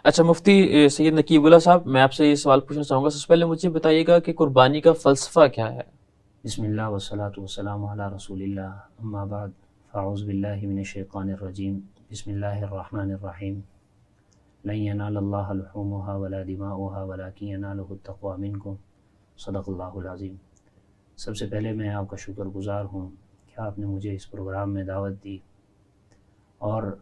اچھا مفتی سید نقیب اللہ صاحب، میں آپ سے یہ سوال پوچھنا چاہوں گا. سب سے پہلے مجھے بتائیے گا کہ قربانی کا فلسفہ کیا ہے؟ بسم اللہ والصلاة والسلام علی رسول اللہ، اما بعد فاعوذ باللہ من الشیطان الرجیم، بسم اللہ الرحمن الرحیم. لن ینال اللہ لحومها ولا دماؤها ولکن ینالہ التقوی منکم، صدق اللہ العظیم. سب سے پہلے میں آپ کا شکر گزار ہوں کہ آپ نے مجھے اس پروگرام میں دعوت دی، اور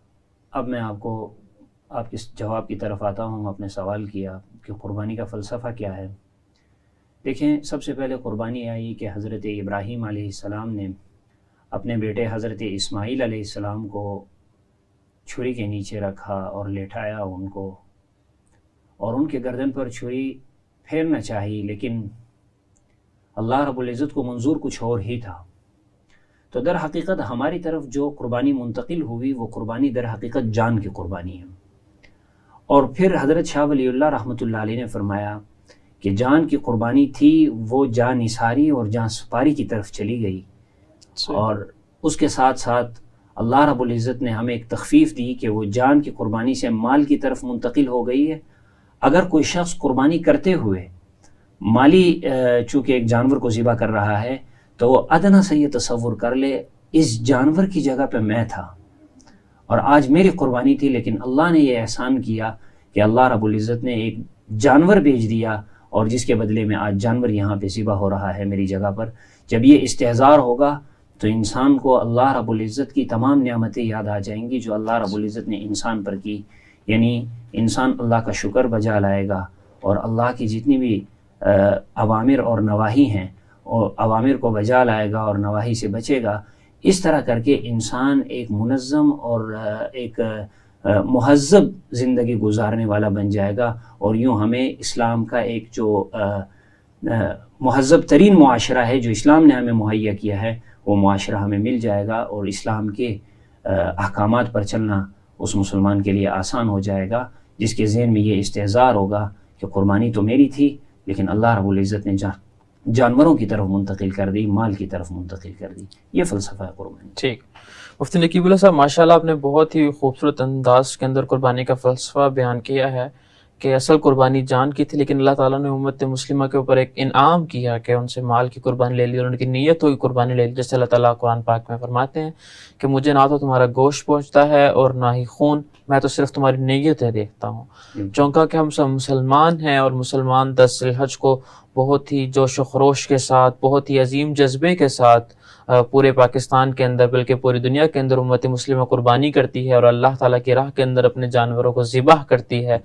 اب میں آپ کے جواب کی طرف آتا ہوں. آپ نے سوال کیا کہ قربانی کا فلسفہ کیا ہے. دیکھیں، سب سے پہلے قربانی آئی کہ حضرت ابراہیم علیہ السلام نے اپنے بیٹے حضرت اسماعیل علیہ السلام کو چھری کے نیچے رکھا اور لیٹایا ان کو، اور ان کے گردن پر چھری پھیرنا چاہی، لیکن اللہ رب العزت کو منظور کچھ اور ہی تھا. تو در حقیقت ہماری طرف جو قربانی منتقل ہوئی وہ قربانی در حقیقت جان کی قربانی ہے. اور پھر حضرت شاہ ولی اللہ رحمۃ اللہ علیہ نے فرمایا کہ جان کی قربانی تھی، وہ جان نثاری اور جان سپاری کی طرف چلی گئی. اور اس کے ساتھ ساتھ اللہ رب العزت نے ہمیں ایک تخفیف دی کہ وہ جان کی قربانی سے مال کی طرف منتقل ہو گئی ہے. اگر کوئی شخص قربانی کرتے ہوئے مالی چونکہ ایک جانور کو ذبح کر رہا ہے تو وہ ادنا سے یہ تصور کر لے اس جانور کی جگہ پہ میں تھا اور آج میری قربانی تھی، لیکن اللہ نے یہ احسان کیا کہ اللہ رب العزت نے ایک جانور بھیج دیا اور جس کے بدلے میں آج جانور یہاں پہ ذبح ہو رہا ہے میری جگہ پر. جب یہ استحضار ہوگا تو انسان کو اللہ رب العزت کی تمام نعمتیں یاد آ جائیں گی جو اللہ رب العزت نے انسان پر کی. یعنی انسان اللہ کا شکر بجا لائے گا اور اللہ کی جتنی بھی اوامر اور نواہی ہیں اور اوامر کو بجا لائے گا اور نواہی سے بچے گا. اس طرح کر کے انسان ایک منظم اور ایک مہذب زندگی گزارنے والا بن جائے گا، اور یوں ہمیں اسلام کا ایک جو مہذب ترین معاشرہ ہے جو اسلام نے ہمیں مہیا کیا ہے وہ معاشرہ ہمیں مل جائے گا، اور اسلام کے احکامات پر چلنا اس مسلمان کے لیے آسان ہو جائے گا جس کے ذہن میں یہ استحضار ہوگا کہ قربانی تو میری تھی لیکن اللہ رب العزت نے جانوروں کی طرف منتقل کر دی، مال کی طرف منتقل کر دی. یہ فلسفہ ہے قربانی. ٹھیک. مفتی نقیب اللہ صاحب، ماشاءاللہ آپ نے بہت ہی خوبصورت انداز کے اندر قربانی کا فلسفہ بیان کیا ہے کہ اصل قربانی جان کی تھی، لیکن اللہ تعالیٰ نے امت مسلمہ کے اوپر ایک انعام کیا کہ ان سے مال کی قربانی لے لی اور ان کی نیت ہوئی قربانی لے لی. جیسے اللہ تعالیٰ قرآن پاک میں فرماتے ہیں کہ مجھے نہ تو تمہارا گوشت پہنچتا ہے اور نہ ہی خون، میں تو صرف تمہاری نیتیں دیکھتا ہوں. چونکہ کہ ہم سب مسلمان ہیں اور مسلمان 10 ذی الحج کو بہت ہی جوش و خروش کے ساتھ، بہت ہی عظیم جذبے کے ساتھ پورے پاکستان کے اندر بلکہ پوری دنیا کے اندر امت مسلمہ قربانی کرتی ہے اور اللہ تعالیٰ کی راہ کے اندر اپنے جانوروں کو ذبح کرتی ہے.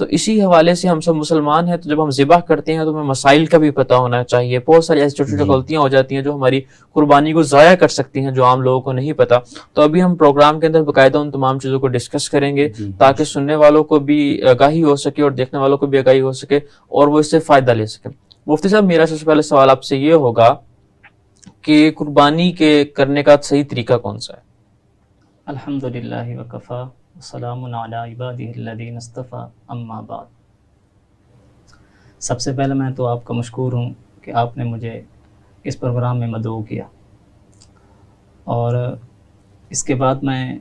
تو اسی حوالے سے ہم سب مسلمان ہیں، تو جب ہم ذبح کرتے ہیں تو ہمیں مسائل کا بھی پتہ ہونا چاہیے. بہت ساری ایسی چھوٹی چھوٹی غلطیاں ہو جاتی ہیں جو ہماری قربانی کو ضائع کر سکتی ہیں جو عام لوگوں کو نہیں پتہ. تو ابھی ہم پروگرام کے اندر باقاعدہ ان تمام چیزوں کو ڈسکس کریں گے تاکہ سننے والوں کو بھی آگاہی ہو سکے اور دیکھنے والوں کو بھی آگاہی ہو سکے اور وہ اس سے فائدہ لے سکیں. مفتی صاحب، میرا سب سے پہلے سوال آپ سے یہ ہوگا کہ قربانی کے کرنے کا صحیح طریقہ کون سا ہے؟ الحمدللہ وکفا وسلام علی عبادہ الذین اصطفی، اما بعد. سب سے پہلے میں تو آپ کا مشکور ہوں کہ آپ نے مجھے اس پروگرام میں مدعو کیا، اور اس کے بعد میں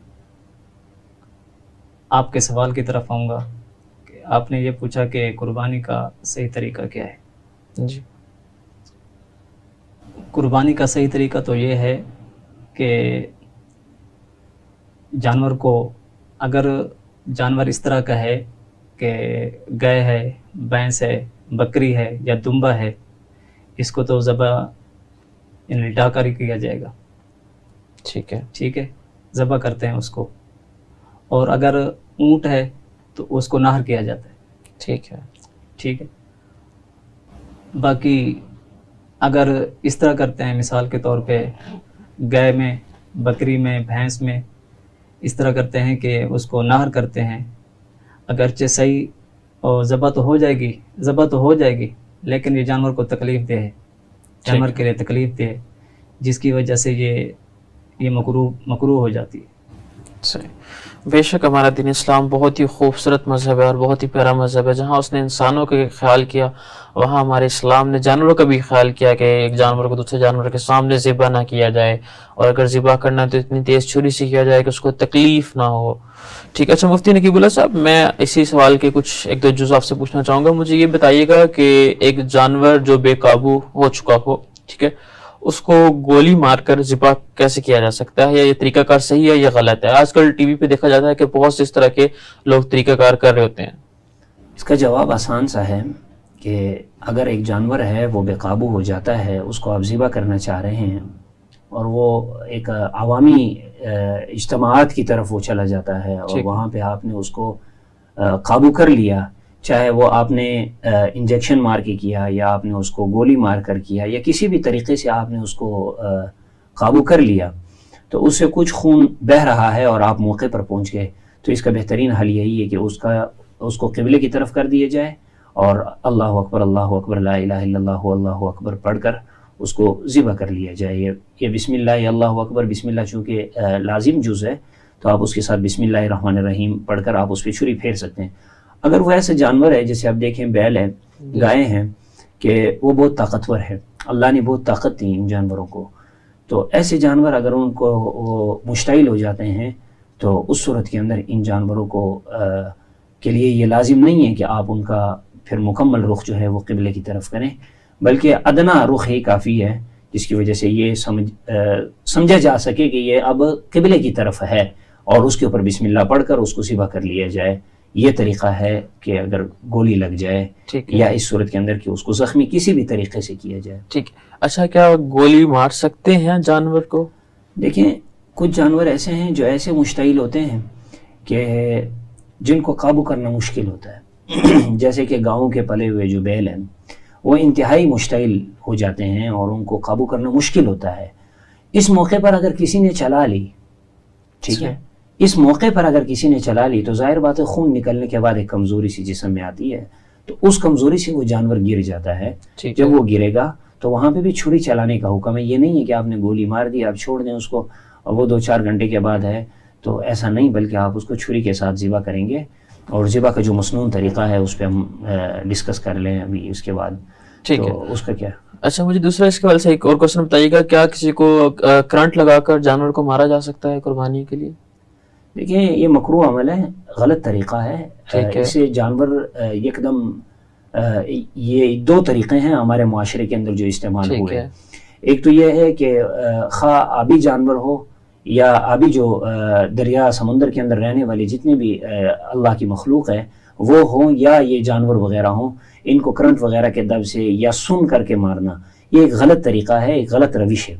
آپ کے سوال کی طرف آؤں گا کہ آپ نے یہ پوچھا کہ قربانی کا صحیح طریقہ کیا ہے. جی. قربانی کا صحیح طریقہ تو یہ ہے کہ جانور کو، اگر جانور اس طرح کا ہے کہ گائے ہے، بھینس ہے، بکری ہے یا دمبا ہے، اس کو تو ذبح یعنی ڈاکہ کیا جائے گا. ٹھیک ہے، ذبح کرتے ہیں اس کو. اور اگر اونٹ ہے تو اس کو نہر کیا جاتا ہے. ٹھیک ہے. باقی اگر اس طرح کرتے ہیں، مثال کے طور پہ گائے میں، بکری میں، بھینس میں اس طرح کرتے ہیں کہ اس کو نہر کرتے ہیں، اگرچہ صحیح اور ذبح تو ہو جائے گی لیکن یہ جانور کو تکلیف دہ ہے، جانور کے لیے تکلیف دہ ہے، جس کی وجہ سے یہ مکروہ ہو جاتی ہے. صحیح. بے شک ہمارا دین اسلام بہت ہی خوبصورت مذہب ہے اور بہت ہی پیارا مذہب ہے. جہاں اس نے انسانوں کا خیال کیا وہاں ہمارے اسلام نے جانوروں کا بھی خیال کیا کہ ایک جانور کو دوسرے جانور کے سامنے ذبح نہ کیا جائے, اور اگر ذبح کرنا ہے تو اتنی تیز چھری سے کیا جائے کہ اس کو تکلیف نہ ہو. ٹھیک ہے. اچھا مفتی نقیب اللہ صاحب, میں اسی سوال کے کچھ ایک دو جز آپ سے پوچھنا چاہوں گا. مجھے یہ بتائیے گا کہ ایک جانور جو بے قابو ہو چکا ہو, ٹھیک ہے, اس کو گولی مار کر ذبح کیسے کیا جا سکتا ہے, یا یہ طریقہ کار صحیح ہے یا غلط ہے؟ آج کل ٹی وی پہ دیکھا جاتا ہے کہ بہت سے اس طرح کے لوگ طریقہ کار کر رہے ہوتے ہیں. اس کا جواب آسان سا ہے کہ اگر ایک جانور ہے وہ بے قابو ہو جاتا ہے, اس کو آپ ذبح کرنا چاہ رہے ہیں اور وہ ایک عوامی اجتماعات کی طرف وہ چلا جاتا ہے اور وہاں پہ آپ نے اس کو قابو کر لیا, چاہے وہ آپ نے انجیکشن مار کے کیا یا آپ نے اس کو گولی مار کر کیا یا کسی بھی طریقے سے آپ نے اس کو قابو کر لیا, تو اس سے کچھ خون بہہ رہا ہے اور آپ موقع پر پہنچ گئے, تو اس کا بہترین حل یہی ہے کہ اس کو قبلے کی طرف کر دیا جائے اور اللہ اکبر لا الہ الا اللہ اللہ اکبر پڑھ کر اس کو ذبح کر لیا جائے. یہ بسم اللہ اللہ اکبر بسم اللہ چونکہ لازم جز ہے تو آپ اس کے ساتھ بسم اللہ الرحمن الرحیم پڑھ کر آپ اس پہ چھری پھیر سکتے ہیں. اگر وہ ایسا جانور ہے جیسے آپ دیکھیں بیل ہے, گائے ہیں, کہ وہ بہت طاقتور ہے, اللہ نے بہت طاقت دی ان جانوروں کو, تو ایسے جانور اگر ان کو وہ مشتعل ہو جاتے ہیں تو اس صورت کے اندر ان جانوروں کو کے لیے یہ لازم نہیں ہے کہ آپ ان کا پھر مکمل رخ جو ہے وہ قبلے کی طرف کریں, بلکہ ادنا رخ ہی کافی ہے جس کی وجہ سے یہ سمجھا جا سکے کہ یہ اب قبلے کی طرف ہے اور اس کے اوپر بسم اللہ پڑھ کر اس کو ذبح کر لیا جائے. یہ طریقہ ہے کہ اگر گولی لگ جائے یا اس صورت کے اندر کہ اس کو زخمی کسی بھی طریقے سے کیا جائے. ٹھیک. اچھا کیا گولی مار سکتے ہیں جانور کو؟ دیکھیں کچھ جانور ایسے ہیں جو ایسے مشتعل ہوتے ہیں کہ جن کو قابو کرنا مشکل ہوتا ہے جیسے کہ گاؤں کے پلے ہوئے جو بیل ہیں وہ انتہائی مشتعل ہو جاتے ہیں اور ان کو قابو کرنا مشکل ہوتا ہے. اس موقع پر اگر کسی نے چلا لی, ٹھیک ہے, اس موقع پر اگر کسی نے چلا لی تو ظاہر بات ہے خون نکلنے کے بعد ایک کمزوری سی جسم میں آتی ہے, تو اس کمزوری سے وہ جانور گر جاتا ہے. جب وہ گرے گا تو وہاں پہ بھی چھری چلانے کا حکم ہے. یہ نہیں ہے کہ آپ نے گولی مار دی آپ چھوڑ دیں اس کو اور وہ 2-4 گھنٹے کے بعد ہے, تو ایسا نہیں, بلکہ آپ اس کو چھری کے ساتھ ذبح کریں گے. اور ذبح کا جو مسنون طریقہ ہے اس پہ ہم ڈسکس کر لیں ابھی اس کے بعد. ٹھیک ہے, اس کا کیا. اچھا مجھے دوسرا اس کے حوالے سے ایک اور کوشچن بتائیے گا, کیا کسی کو کرنٹ لگا کر جانور کو مارا جا سکتا ہے قربانی کے لیے؟ دیکھیں یہ مکروہ عمل ہے, غلط طریقہ ہے. اسے جانور ایک دم یہ 2 طریقے ہیں ہمارے معاشرے کے اندر جو استعمال ہوئے. ایک تو یہ ہے کہ خواہ آبی جانور ہو یا آبی جو دریا سمندر کے اندر رہنے والے جتنے بھی اللہ کی مخلوق ہے وہ ہوں یا یہ جانور وغیرہ ہوں, ان کو کرنٹ وغیرہ کے دب سے یا سن کر کے مارنا یہ ایک غلط طریقہ ہے, ایک غلط روش ہے.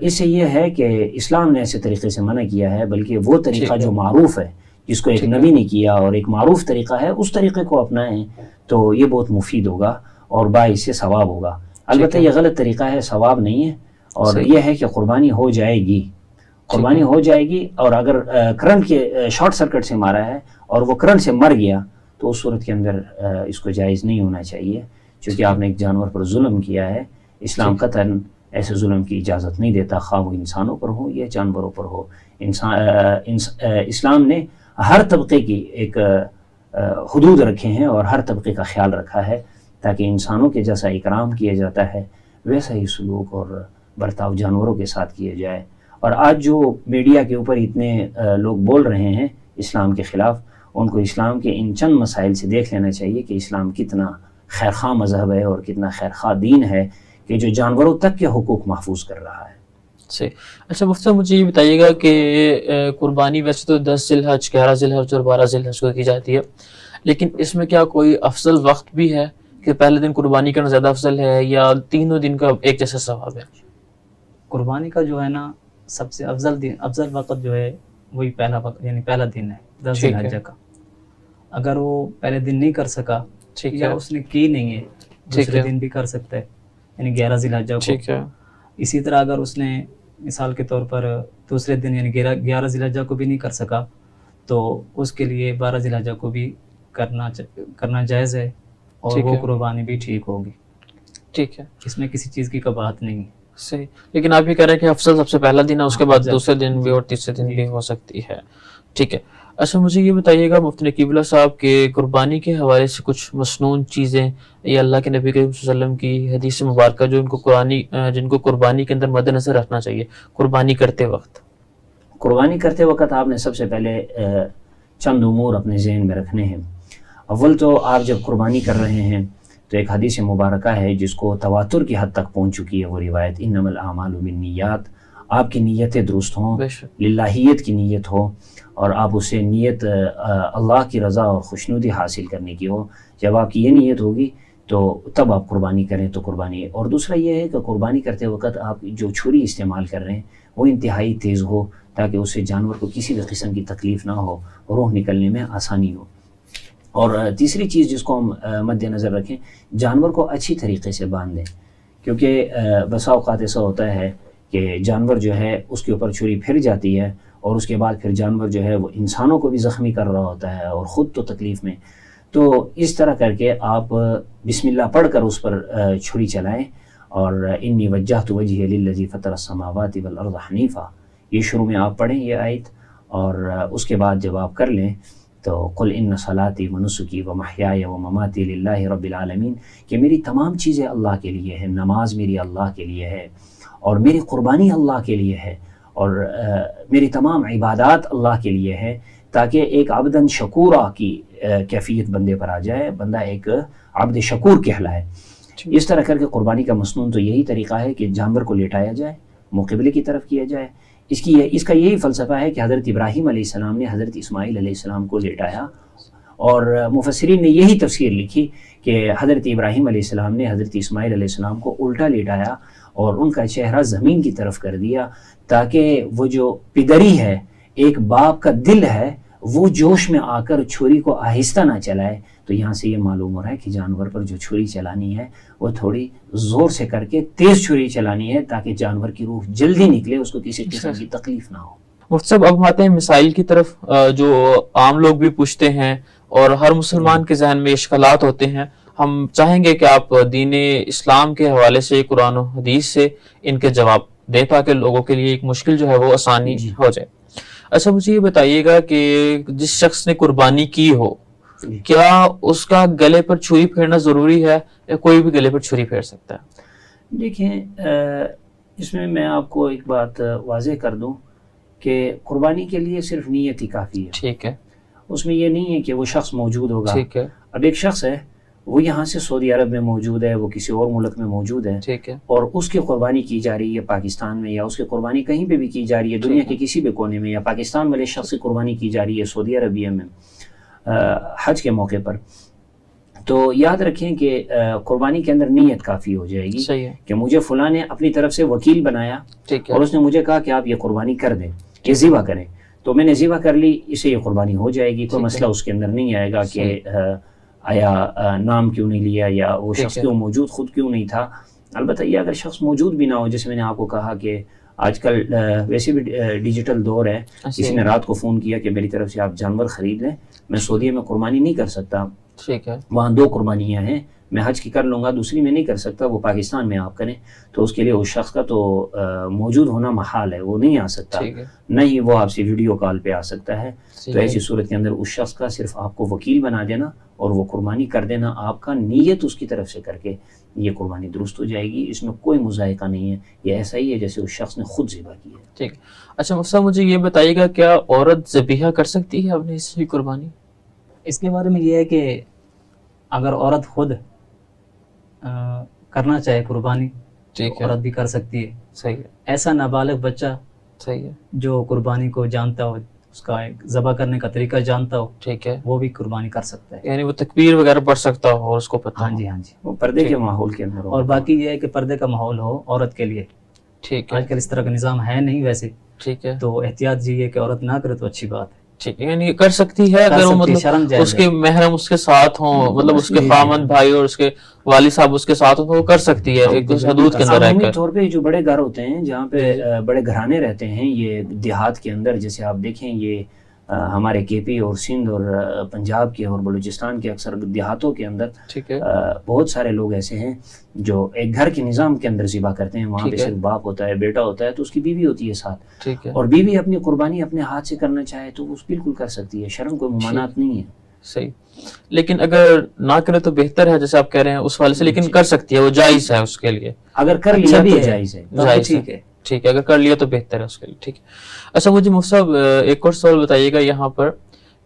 اس سے یہ ہے کہ اسلام نے ایسے طریقے سے منع کیا ہے, بلکہ وہ طریقہ جو معروف ہے جس کو ایک نبی نے کیا اور ایک معروف طریقہ ہے اس طریقے کو اپنائیں تو یہ بہت مفید ہوگا اور باعث سے ثواب ہوگا. البتہ یہ غلط طریقہ ہے, ثواب نہیں ہے. اور یہ ہے کہ قربانی ہو جائے گی, قربانی ہو جائے گی, اور اگر کرنٹ کے شارٹ سرکٹ سے مارا ہے اور وہ کرنٹ سے مر گیا تو اس صورت کے اندر اس کو جائز نہیں ہونا چاہیے, چونکہ آپ نے ایک جانور پر ظلم کیا ہے. اسلام قطعاً ایسے ظلم کی اجازت نہیں دیتا, خواہ وہ انسانوں پر ہو یا جانوروں پر ہو. اسلام نے ہر طبقے کی ایک حدود رکھے ہیں اور ہر طبقے کا خیال رکھا ہے تاکہ انسانوں کے جیسا اکرام کیا جاتا ہے ویسا ہی سلوک اور برتاؤ جانوروں کے ساتھ کیا جائے. اور آج جو میڈیا کے اوپر اتنے لوگ بول رہے ہیں اسلام کے خلاف, ان کو اسلام کے ان چند مسائل سے دیکھ لینا چاہیے کہ اسلام کتنا خیرخواہ مذہب ہے اور کتنا خیرخواہ دین ہے کہ جو جانوروں تک کے حقوق محفوظ کر رہا ہے. صحیح. اچھا مفتی صاحب مجھے یہ بتائیے گا کہ قربانی ویسے تو 10 ذی الحج 11 ذی الحج اور 12 ذی الحج کو کی جاتی ہے, لیکن اس میں کیا کوئی افضل وقت بھی ہے کہ پہلے دن قربانی کرنا زیادہ افضل ہے یا تینوں دن کا ایک جیسا ثواب ہے؟ قربانی کا جو ہے نا سب سے افضل وقت جو ہے وہی پہلا وقت یعنی پہلا دن ہے 10 ذی الحج کا. اگر وہ پہلے دن نہیں کر سکا یا اس نے کی نہیں ہے دوسرے دن بھی کر سکتا ہے یعنی 11 ذی الحج کو. اسی طرح اگر اس نے مثال کے طور پر دوسرے دن یعنی 11 ذی الحج کو بھی نہیں کر سکا تو اس کے لیے 12 ذی الحج کو بھی کرنا جائز ہے اور وہ قربانی بھی ٹھیک ہوگی. ٹھیک ہے, اس میں کسی چیز کی کباہت نہیں ہے. صحیح. لیکن آپ یہ کہہ رہے ہیں کہ افضل سب سے پہلا دن ہے, اس کے بعد دوسرے دن بھی اور تیسرے دن بھی ہو سکتی ہے. ٹھیک ہے. اچھا مجھے یہ بتائیے گا مفتی نقیب اللہ صاحب کہ قربانی کے حوالے سے کچھ مسنون چیزیں یا اللہ کے نبی کریم صلی اللہ علیہ وسلم کی حدیث مبارکہ جو جن کو قربانی کے اندر مد نظر رکھنا چاہیے قربانی کرتے وقت؟ قربانی کرتے وقت آپ نے سب سے پہلے چند امور اپنے ذہن میں رکھنے ہیں. اول تو آپ جب قربانی کر رہے ہیں تو ایک حدیث مبارکہ ہے جس کو تواتر کی حد تک پہنچ چکی ہے وہ روایت، انما الاعمال بالنیات. آپ کی نیتیں درست ہوں، للہیت کی نیت ہو، اور آپ اسے نیت اللہ کی رضا اور خوشنودی حاصل کرنے کی ہو. جب آپ کی یہ نیت ہوگی تو تب آپ قربانی کریں تو قربانی. اور دوسرا یہ ہے کہ قربانی کرتے وقت آپ جو چھری استعمال کر رہے ہیں وہ انتہائی تیز ہو تاکہ اس سے جانور کو کسی بھی قسم کی تکلیف نہ ہو، روح نکلنے میں آسانی ہو. اور تیسری چیز جس کو ہم مد نظر رکھیں، جانور کو اچھی طریقے سے باندھ دیں، کیونکہ بسا اوقات ایسا ہوتا ہے کہ جانور جو ہے اس کے اوپر چھری پھر جاتی ہے اور اس کے بعد پھر جانور جو ہے وہ انسانوں کو بھی زخمی کر رہا ہوتا ہے اور خود تو تکلیف میں. تو اس طرح کر کے آپ بسم اللہ پڑھ کر اس پر چھری چلائیں، اور انی وجہت وجہی للذی فطر السماوات والارض حنیفا، یہ شروع میں آپ پڑھیں یہ آیت. اور اس کے بعد جب آپ کر لیں تو قل ان صلاتی ونسکی ومحیای ومماتی للہ رب العالمین، کہ میری تمام چیزیں اللہ کے لیے ہیں، نماز میری اللہ کے لیے ہے، اور میری قربانی اللہ کے لیے ہے، اور میری تمام عبادات اللہ کے لیے ہے، تاکہ ایک عبدن شکورہ کی کیفیت بندے پر آ جائے، بندہ ایک عبد شکور کہلائے. اس طرح کر کے قربانی کا مسنون تو یہی طریقہ ہے کہ جانور کو لیٹایا جائے، مقبلے کی طرف کیا جائے. اس کا یہی فلسفہ ہے کہ حضرت ابراہیم علیہ السلام نے حضرت اسماعیل علیہ السلام کو لیٹایا، اور مفسرین نے یہی تفسیر لکھی کہ حضرت ابراہیم علیہ السلام نے حضرت اسماعیل علیہ السلام کو الٹا لیٹایا اور ان کا چہرہ زمین کی طرف کر دیا، تاکہ وہ جو پدری ہے، ایک باپ کا دل ہے، وہ جوش میں آ کر چھری کو آہستہ نہ چلائے. تو یہاں سے یہ معلوم ہو رہا ہے کہ جانور پر جو چھری چلانی ہے وہ تھوڑی زور سے کر کے تیز چھری چلانی ہے، تاکہ جانور کی روح جلدی نکلے، اس کو کسی قسم کی تکلیف نہ ہو. مفتی صاحب اب آتے ہیں مسائل کی طرف جو عام لوگ بھی پوچھتے ہیں اور ہر مسلمان کے ذہن میں اشکالات ہوتے ہیں. ہم چاہیں گے کہ آپ دین اسلام کے حوالے سے قرآن و حدیث سے ان کے جواب دیں تاکہ لوگوں کے لیے ایک مشکل جو ہے وہ آسانی ہو جائے. اچھا مجھے یہ بتائیے گا کہ جس شخص نے قربانی کی ہو کیا اس کا گلے پر چھری پھیرنا ضروری ہے یا کوئی بھی گلے پر چھری پھیر سکتا ہے؟ دیکھیں اس میں آپ کو ایک بات واضح کر دوں کہ قربانی کے لیے صرف نیت ہی کافی ہے. ٹھیک ہے. اس میں یہ نہیں ہے کہ وہ شخص موجود ہوگا. ٹھیک ہے. اب ایک شخص ہے وہ یہاں سے سعودی عرب میں موجود ہے، وہ کسی اور ملک میں موجود ہے، ٹھیک ہے، اور اس کی قربانی کی جا رہی ہے پاکستان میں، یا اس کی قربانی کہیں پہ بھی کی جا رہی ہے دنیا کے کسی بھی کونے میں، یا پاکستان والے شخص کی قربانی کی جا رہی ہے سعودی عربیہ میں حج کے موقع پر. تو یاد رکھیں کہ قربانی کے اندر نیت کافی ہو جائے گی. صحیح ہے کہ مجھے فلاں نے اپنی طرف سے وکیل بنایا اور اس نے مجھے کہا کہ آپ یہ قربانی کر دیں، یہ ذبح کریں، تو میں نے ذبح کر لی، اسے یہ قربانی ہو جائے گی. کوئی مسئلہ اس کے اندر نہیں آئے گا کہ آیا نام کیوں نہیں لیا، یا وہ شخص کیوں موجود خود کیوں نہیں تھا. البتہ یہ اگر شخص موجود بھی نہ ہو، جیسے میں نے آپ کو کہا کہ آج کل ویسے بھی ڈیجیٹل دور ہے، کسی نے رات کو فون کیا کہ میری طرف سے آپ جانور خرید لیں، میں سعودیہ میں قربانی نہیں کر سکتا، ٹھیک ہے، وہاں 2 قربانیاں ہیں، میں حج کی کر لوں گا، دوسری میں نہیں کر سکتا، وہ پاکستان میں آپ کریں. تو اس کے لیے اس شخص کا تو موجود ہونا محال ہے، وہ نہیں آ سکتا، نہ ہی وہ آپ سے ویڈیو کال پہ آ سکتا ہے. تو ایسی صورت کے اندر اس شخص کا صرف آپ کو وکیل بنا دینا اور وہ قربانی کر دینا، آپ کا نیت اس کی طرف سے کر کے یہ قربانی درست ہو جائے گی. اس میں کوئی مذائقہ نہیں ہے، یہ ایسا ہی ہے جیسے اس شخص نے خود ذبح کی ہے. ٹھیک. اچھا مفتی صاحب مجھے یہ بتائیے گا کیا عورت ذبیحہ کر سکتی ہے اپنی اس کی قربانی؟ اس کے بارے میں یہ ہے کہ اگر عورت خود کرنا چاہے قربانی، عورت بھی کر سکتی ہے. صحیح ہے. ایسا نابالغ بچہ صحیح ہے جو قربانی کو جانتا ہو، اس کا ایک ذبح کرنے کا طریقہ جانتا ہو، ٹھیک ہے، وہ بھی قربانی کر سکتا ہے. یعنی وہ تکبیر وغیرہ پڑھ سکتا ہو اور اس کو پتہ. ہاں جی، ہاں جی، وہ پردے کے ماحول کے اندر ہو. اور باقی یہ ہے کہ پردے کا ماحول ہو عورت کے لیے. ٹھیک ہے. آج کل اس طرح کا نظام ہے نہیں ویسے. ٹھیک ہے. تو احتیاط یہ ہے کہ عورت نہ کرے تو اچھی بات ہے. ٹھیک ہے، یعنی کر سکتی ہے اگر وہ مطلب اس کے محرم اس کے ساتھ ہوں، مطلب اس کے خامند بھائی اور اس کے والد صاحب اس کے ساتھ ہوں تو وہ کر سکتی ہے ایک حدود کے اندر رہ کر. طور پہ جو بڑے گھر ہوتے ہیں، جہاں پہ بڑے گھرانے رہتے ہیں، یہ دیہات کے اندر، جیسے آپ دیکھیں یہ ہمارے کے پی اور سندھ اور پنجاب کے اور بلوچستان کے اکثر دیہاتوں کے اندر ٹھیک ہے بہت سارے لوگ ایسے ہیں جو ایک گھر کے نظام کے اندر ذبح کرتے ہیں. وہاں پہ ٹھیک ہے. صرف باپ ہوتا ہے, بیٹا ہوتا ہے, تو اس کی بیوی ہوتی ہے ساتھ, ٹھیک ہے اور بیوی اپنی قربانی اپنے ہاتھ سے کرنا چاہے تو وہ بالکل کر سکتی ہے, شرم کوئی ممانعت نہیں ہے. صحیح. لیکن اگر نہ کرے تو بہتر ہے جیسے آپ کہہ رہے ہیں اس والے سے, لیکن کر سکتی ہے, وہ جائز ہے اس کے لیے, اگر کر اچھا لیا بھی تو ہے. جائز ہے. جائز ٹھیک ہے. ٹھیک ہے, اگر کر لیا تو بہتر ہے اس کے لیے. ٹھیک ہے. اچھا مجھے مفتی صاحب ایک اور سوال بتائیے گا یہاں پر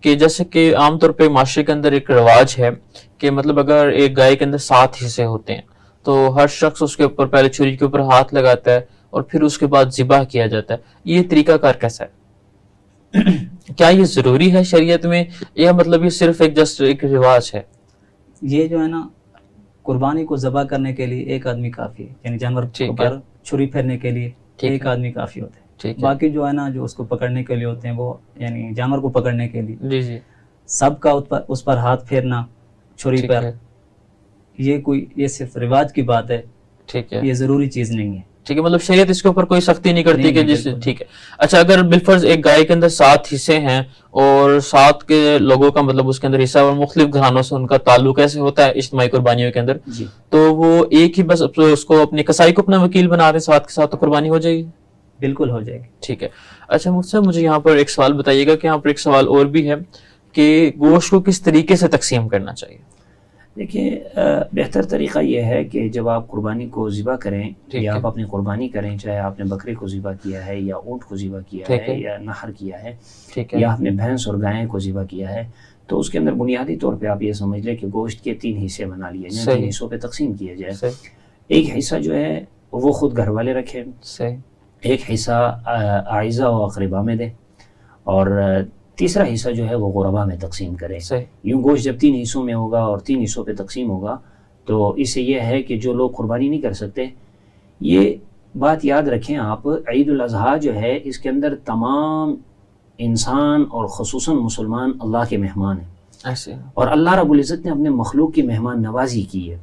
کہ جیسے کہ عام طور پہ معاشرے کے اندر ایک رواج ہے کہ مطلب اگر ایک گائے کے اندر 7 حصے ہوتے ہیں تو ہر شخص اس کے اوپر پہلے چھری کے اوپر ہاتھ لگاتا ہے اور پھر اس کے بعد ذبح کیا جاتا ہے. یہ طریقہ کار کیسا ہے؟ کیا یہ ضروری ہے شریعت میں یا مطلب یہ صرف ایک جسٹ ایک رواج ہے؟ یہ جو ہے نا قربانی کو ذبح کرنے کے لیے ایک آدمی کافی ہے, یعنی جانور پر چھری پھیرنے کے لیے ایک آدمی کافی ہوتا ہے. باقی جو ہے نا جو اس کو پکڑنے کے لیے ہوتے ہیں وہ یعنی جانور کو پکڑنے کے لیے جی جی سب کا اس پر ہاتھ پھیرنا چھری پر, یہ صرف رواج کی بات ہے. ٹھیک ہے, یہ ضروری چیز نہیں ہے. ٹھیک ہے, مطلب شریعت اس کے اوپر کوئی سختی نہیں کرتی کہ جس. ٹھیک ہے. اچھا اگر بالفرض ایک گائے کے اندر 7 حصے ہیں اور 7 کے لوگوں کا مطلب اس کے اندر حصہ اور مختلف گھرانوں سے ان کا تعلق ایسے ہوتا ہے اجتماعی قربانیوں کے اندر, تو وہ ایک ہی بس اس کو اپنے کسائی کو اپنا وکیل بنا دیں 7 کے ساتھ تو قربانی ہو جائے گی؟ بالکل ہو جائے گی. ٹھیک ہے. اچھا مفتی صاحب مجھے یہاں پر ایک سوال بتائیے گا کہ یہاں پر ایک سوال اور بھی ہے کہ گوشت کو کس طریقے سے تقسیم کرنا چاہیے؟ دیکھیں بہتر طریقہ یہ ہے کہ جب آپ قربانی کو ذبح کریں یا آپ اپنی قربانی کریں, چاہے آپ نے بکرے کو ذبح کیا ہے یا اونٹ کو ذبح کیا ہے یا نہر کیا ہے یا آپ نے بھینس اور گائے کو ذبح کیا ہے, تو اس کے اندر بنیادی طور پہ آپ یہ سمجھ لیں کہ گوشت کے 3 حصے بنا لیے جائیں, 3 حصوں پہ تقسیم کیا جائے. ایک حصہ جو ہے وہ خود گھر والے رکھیں, ایک حصہ اعزا و اقربا میں دیں, اور تیسرا حصہ جو ہے وہ غربا میں تقسیم کریں. یوں گوشت جب 3 حصوں میں ہوگا اور 3 حصوں پہ تقسیم ہوگا تو اس سے یہ ہے کہ جو لوگ قربانی نہیں کر سکتے, یہ بات یاد رکھیں آپ, عید الاضحیٰ جو ہے اس کے اندر تمام انسان اور خصوصاً مسلمان اللہ کے مہمان ہیں, اور اللہ رب العزت نے اپنے مخلوق کی مہمان نوازی کی ہے,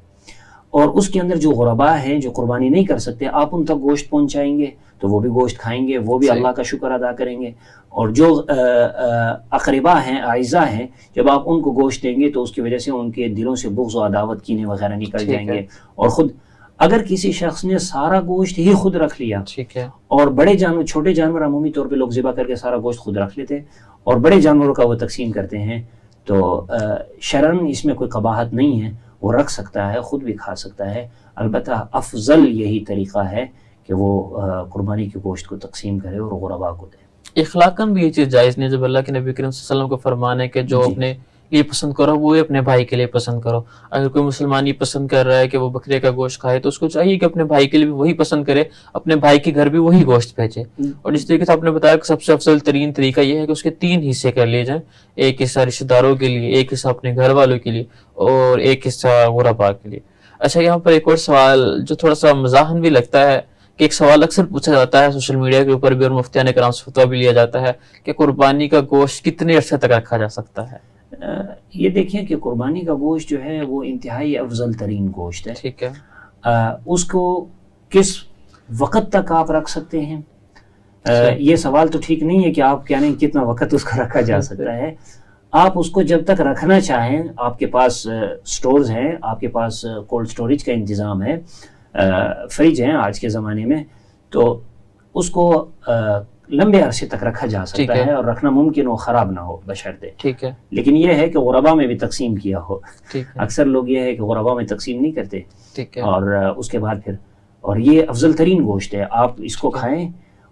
اور اس کے اندر جو غربا ہیں جو قربانی نہیں کر سکتے آپ ان تک گوشت پہنچائیں گے تو وہ بھی گوشت کھائیں گے, وہ بھی اللہ کا شکر ادا کریں گے. اور جو اقربا ہیں اعزا ہیں جب آپ ان کو گوشت دیں گے تو اس کی وجہ سے ان کے دلوں سے بغض و عداوت کینے وغیرہ نکل جائیں گے. اور خود اگر کسی شخص نے سارا گوشت ہی خود رکھ لیا, اور بڑے جانور چھوٹے جانور عمومی طور پہ لوگ ذبح کر کے سارا گوشت خود رکھ لیتے اور بڑے جانوروں کا وہ تقسیم کرتے ہیں, تو شرعاً اس میں کوئی قباحت نہیں ہے, وہ رکھ سکتا ہے, خود بھی کھا سکتا ہے. البتہ افضل یہی طریقہ ہے کہ وہ قربانی کے گوشت کو تقسیم کرے اور غربا کو دے. اخلاقاً بھی یہ چیز جائز نہیں, جب اللہ کے نبی کریم صلی اللہ علیہ وسلم کو فرمان ہے کہ جو اپنے لیے پسند کرو وہ اپنے بھائی کے لیے پسند کرو. اگر کوئی مسلمان یہ پسند کر رہا ہے کہ وہ بکرے کا گوشت کھائے تو اس کو چاہیے کہ اپنے بھائی کے لیے بھی وہی پسند کرے, اپنے بھائی کے گھر بھی وہی گوشت بھیجے. اور جس طریقے سے آپ نے بتایا کہ سب سے افضل ترین طریقہ یہ ہے کہ اس کے 3 حصے کر لیے جائیں, ایک حصہ رشتہ داروں کے لیے, ایک حصہ اپنے گھر والوں کے لیے اور ایک حصہ غربا کے لیے. اچھا یہاں پر ایک اور سوال جو تھوڑا سا مزاحن بھی لگتا ہے کہ ایک سوال اکثر پوچھا جاتا ہے سوشل میڈیا کے اوپر بھی اور مفتیان کرام سے فتویٰ بھی لیا جاتا ہے کہ قربانی کا گوشت کتنے عرصے تک رکھا جا سکتا ہے؟ یہ دیکھیں کہ قربانی کا گوشت جو ہے وہ انتہائی افضل ترین گوشت ہے. ٹھیک ہے. اس کو کس وقت تک آپ رکھ سکتے ہیں, یہ سوال تو ٹھیک نہیں ہے کہ آپ کیا نہیں کتنا وقت اس کو رکھا جا سکتا ہے. آپ اس کو جب تک رکھنا چاہیں, آپ کے پاس سٹورز ہیں, آپ کے پاس کولڈ سٹوریج کا انتظام ہے, فریج ہیں آج کے زمانے میں, تو اس کو لمبے عرصے تک رکھا جا سکتا ہے اور رکھنا ممکن ہو, خراب نہ ہو بشرطے. ٹھیک ہے. لیکن یہ ہے کہ غربا میں بھی تقسیم کیا ہو. اکثر لوگ یہ ہے کہ غربا میں تقسیم نہیں کرتے. ٹھیک ہے. اور اس کے بعد پھر, اور یہ افضل ترین گوشت ہے, آپ اس کو کھائیں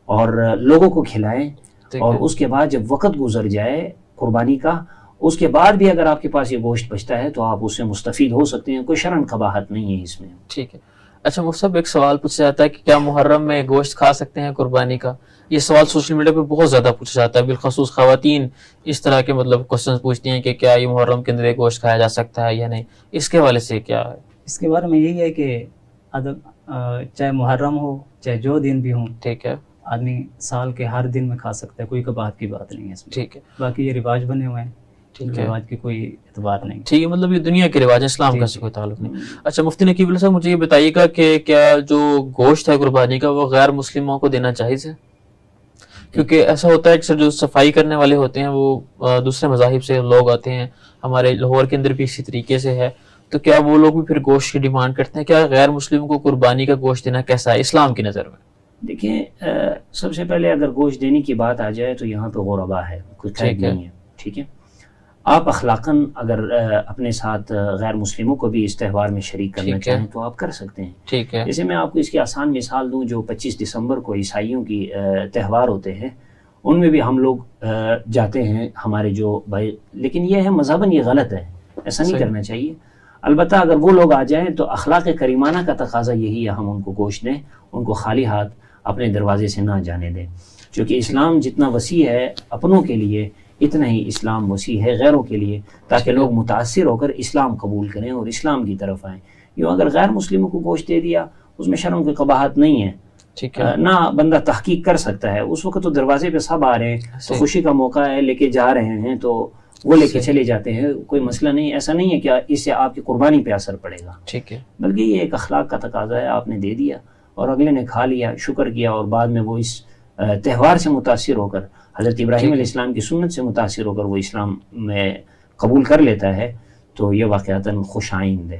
اور لوگوں کو کھلائیں, اور اس کے بعد جب وقت گزر جائے قربانی کا, اس کے بعد بھی اگر آپ کے پاس یہ گوشت بچتا ہے تو آپ اس سے مستفید ہو سکتے ہیں, کوئی شرعاً قباحت نہیں ہے اس میں. ٹھیک ہے. اچھا مفتی صاحب ایک سوال پوچھا جاتا ہے کہ کیا محرم میں گوشت کھا سکتے ہیں قربانی کا؟ یہ سوال سوشل میڈیا پہ بہت زیادہ پوچھا جاتا ہے, بالخصوص خواتین اس طرح کے مطلب کوسچنز پوچھتی ہیں کہ کیا یہ محرم کے اندر یہ گوشت کھایا جا سکتا ہے یا نہیں. اس کے حوالے سے کیا ہے؟ اس کے بارے میں یہی ہے کہ چاہے محرم ہو چاہے جو دن بھی ہوں, ٹھیک ہے, آدمی سال کے ہر دن میں کھا سکتا ہے, کوئی قباحت کی بات نہیں ہے اس میں. ٹھیک ہے. باقی یہ رواج بنے ہوئے ہیں, رواج کی کوئی اعتبار نہیں. ٹھیک ہے, مطلب یہ دنیا کے رواج ہیں, اسلام کا کوئی تعلق نہیں. اچھا مفتی نقیب اللہ صاحب مجھے یہ بتائیے گا کہ کیا جو گوشت ہے قربانی کا وہ غیر مسلموں کو دینا جائز ہے؟ کیونکہ ایسا ہوتا ہے کہ جو صفائی کرنے والے ہوتے ہیں وہ دوسرے مذاہب سے لوگ آتے ہیں، ہمارے لاہور کے اندر بھی اسی طریقے سے ہے، تو کیا وہ لوگ بھی پھر گوشت کی ڈیمانڈ کرتے ہیں؟ کیا غیر مسلموں کو قربانی کا گوشت دینا کیسا ہے اسلام کی نظر میں؟ دیکھیں سب سے پہلے اگر گوشت دینے کی بات آ جائے تو یہاں پہ غربا ہے، کوئی قید نہیں ہے، ٹھیک ہے. آپ اخلاقاً اگر اپنے ساتھ غیر مسلموں کو بھی اس تہوار میں شریک کرنا چاہیں تو آپ کر سکتے ہیں. ٹھیک ہے. جیسے میں آپ کو اس کی آسان مثال دوں، جو 25 دسمبر کو عیسائیوں کی تہوار ہوتے ہیں ان میں بھی ہم لوگ جاتے ہیں ہمارے جو بھائی، لیکن یہ ہے مذہباً یہ غلط ہے، ایسا نہیں کرنا چاہیے. البتہ اگر وہ لوگ آ جائیں تو اخلاق کریمانہ کا تقاضا یہی ہے ہم ان کو گوشت دیں، ان کو خالی ہاتھ اپنے دروازے سے نہ جانے دیں. کیونکہ اسلام جتنا وسیع ہے اپنوں کے لیے اتنا ہی اسلام وسیع ہے غیروں کے لیے، تاکہ لوگ متاثر ہو کر اسلام قبول کریں اور اسلام کی طرف آئیں. یوں اگر غیر مسلموں کو گوشت دے دیا اس میں شرم کی قباحت نہیں ہے. ٹھیک ہے. نہ بندہ تحقیق کر سکتا ہے، اس وقت تو دروازے پہ سب آ رہے ہیں تو خوشی کا موقع ہے، لے کے جا رہے ہیں تو وہ لے کے چلے جاتے ہیں، کوئی مسئلہ نہیں. ایسا نہیں ہے کہ اس سے آپ کی قربانی پہ اثر پڑے گا. ٹھیک ہے. بلکہ یہ ایک اخلاق کا تقاضا ہے، آپ نے دے دیا اور اگلے نے کھا لیا، شکر کیا، اور بعد میں وہ اس تہوار سے متاثر ہو کر، حضرت ابراہیم علیہ السلام کی سنت سے متاثر ہو کر وہ اسلام میں قبول کر لیتا ہے، تو یہ واقعتاً خوش آئند ہے.